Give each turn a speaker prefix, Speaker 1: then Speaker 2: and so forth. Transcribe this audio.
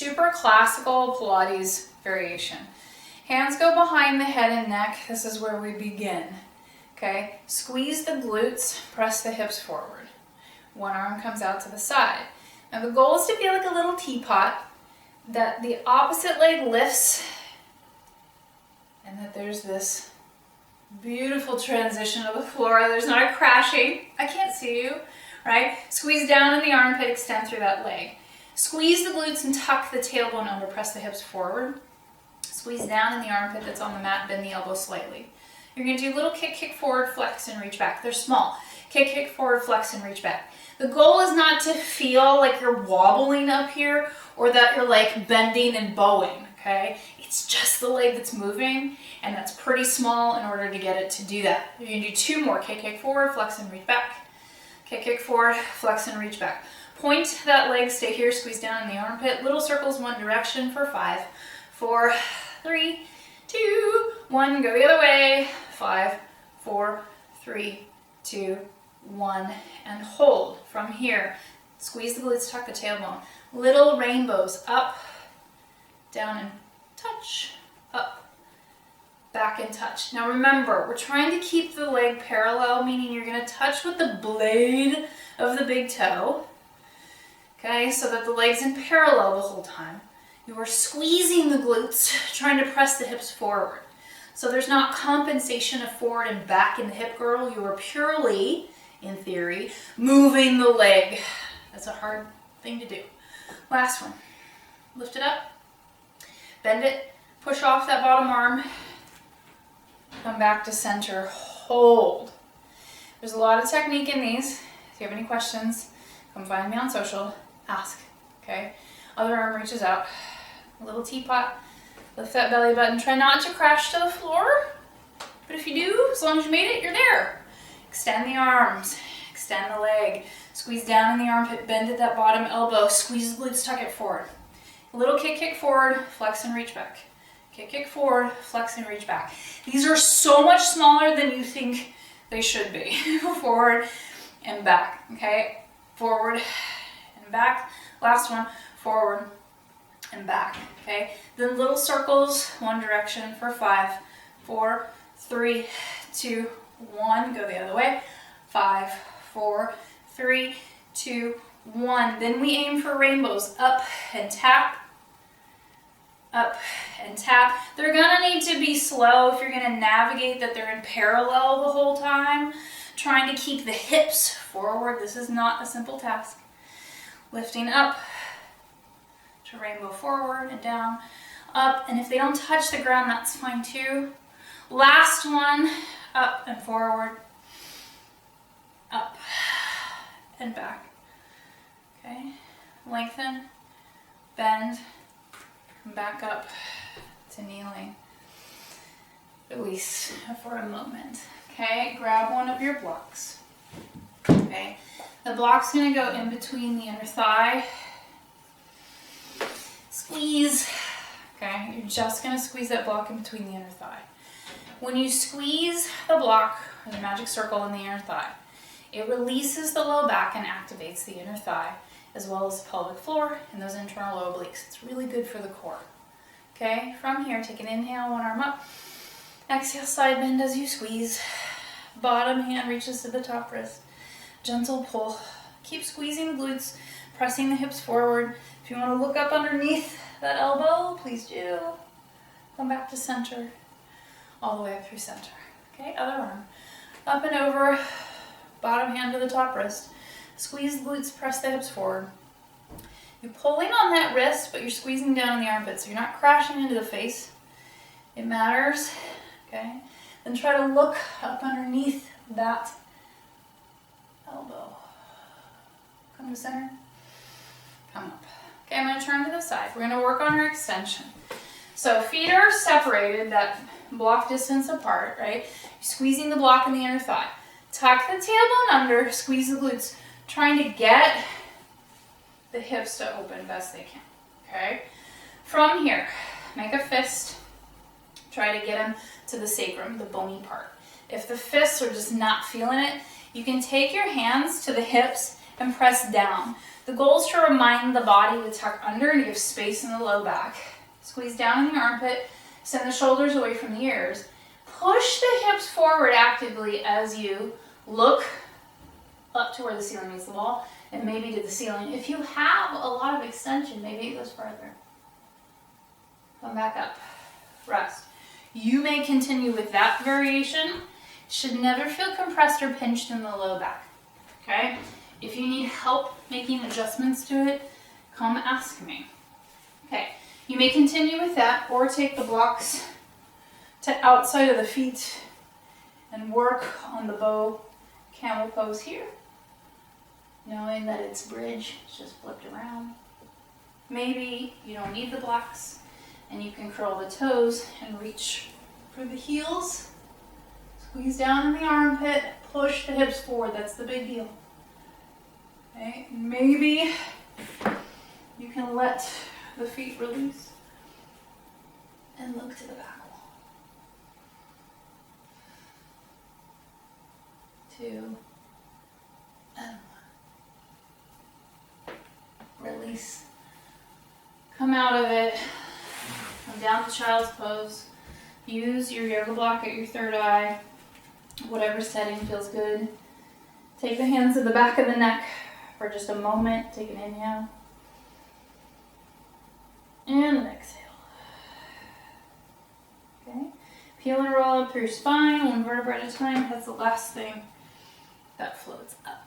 Speaker 1: super classical Pilates variation. Hands go behind the head and neck. This is where we begin. Okay, squeeze the glutes, press the hips forward. One arm comes out to the side. Now the goal is to feel like a little teapot, that the opposite leg lifts, and that there's this beautiful transition of the floor. There's not a crashing. I can't see you, right? Squeeze down in the armpit, extend through that leg. Squeeze the glutes and tuck the tailbone under, press the hips forward. Squeeze down in the armpit that's on the mat, bend the elbow slightly. You're going to do a little kick, kick forward, flex, and reach back. They're small. Kick, kick forward, flex, and reach back. The goal is not to feel like you're wobbling up here or that you're like bending and bowing, okay? It's just the leg that's moving, and that's pretty small in order to get it to do that. You're going to do 2 more. Kick, kick forward, flex, and reach back. Kick, kick forward, flex, and reach back. Point that leg, stay here, squeeze down in the armpit. Little circles one direction for 5, 4, 3, 2, 1. Go the other way. 5, 4, 3, 2, 1. And hold from here. Squeeze the glutes, tuck the tailbone. Little rainbows. Up, down, and touch. Up, back, and touch. Now remember, we're trying to keep the leg parallel, meaning you're going to touch with the blade of the big toe. Okay, so that the leg's in parallel the whole time. You are squeezing the glutes, trying to press the hips forward. So there's not compensation of forward and back in the hip girdle. You are purely, in theory, moving the leg. That's a hard thing to do. Last one. Lift it up, bend it, push off that bottom arm, come back to center, hold. There's a lot of technique in these. If you have any questions, come find me on social, ask, okay? Other arm reaches out, a little teapot, lift that belly button. Try not to crash to the floor, but if you do, as long as you made it, you're there. Extend the arms, extend the leg, squeeze down in the armpit, bend at that bottom elbow, squeeze the glutes, tuck it forward. A little kick, kick forward, flex and reach back. Kick, kick forward, flex and reach back. These are so much smaller than you think they should be. Forward and back, okay? Forward and back. Last one, forward and back, okay? Then little circles, one direction for 5, 4, 3, 2, 1. Go the other way. 5, 4, 3, 2, 1. Then we aim for rainbows. Up and tap. Up and tap. They're gonna need to be slow if you're gonna navigate that they're in parallel the whole time. Trying to keep the hips forward. This is not a simple task. Lifting up to rainbow forward and down, up, and if they don't touch the ground, that's fine too. Last one, up and forward, up and back. Okay, lengthen, bend, come back up to kneeling. Release for a moment. Okay, grab one of your blocks. Okay, the block's gonna go in between the inner thigh. Squeeze. Okay, you're just gonna squeeze that block in between the inner thigh. When you squeeze the block, or the magic circle in the inner thigh, it releases the low back and activates the inner thigh, as well as the pelvic floor and those internal low obliques. It's really good for the core. Okay, from here, take an inhale, one arm up. Exhale, side bend as you squeeze. Bottom hand reaches to the top wrist. Gentle pull. Keep squeezing the glutes, pressing the hips forward. If you want to look up underneath that elbow, please do. Come back to center, all the way up through center. Okay, other arm. Up and over, bottom hand to the top wrist. Squeeze the glutes, press the hips forward. You're pulling on that wrist, but you're squeezing down in the armpit, so you're not crashing into the face. It matters, okay? Then try to look up underneath that elbow. Come to center, come up. Okay, I'm gonna turn to the side. We're gonna work on our extension. So feet are separated, that block distance apart, right? You're squeezing the block in the inner thigh. Tuck the tailbone under, squeeze the glutes, trying to get the hips to open best they can, okay? From here, make a fist. Try to get them to the sacrum, the bony part. If the fists are just not feeling it, you can take your hands to the hips and press down. The goal is to remind the body to tuck under and give space in the low back. Squeeze down in the armpit, send the shoulders away from the ears. Push the hips forward actively as you look up to where the ceiling meets the wall and maybe to the ceiling. If you have a lot of extension, maybe it goes further. Come back up, rest. You may continue with that variation. Should never feel compressed or pinched in the low back, okay? If you need help making adjustments to it, come ask me. Okay, you may continue with that or take the blocks to outside of the feet and work on the bow camel pose here, knowing that it's bridge, it's just flipped around. Maybe you don't need the blocks and you can curl the toes and reach for the heels. Squeeze down in the armpit, push the hips forward, that's the big deal. Okay, maybe you can let the feet release and look to the back wall. 2 and 1. Release. Come out of it. Come down to child's pose. Use your yoga block at your third eye. Whatever setting feels good. Take the hands to the back of the neck for just a moment. Take an inhale. And an exhale. Okay. Peel and roll up through your spine, one vertebra at a time. That's the last thing that floats up.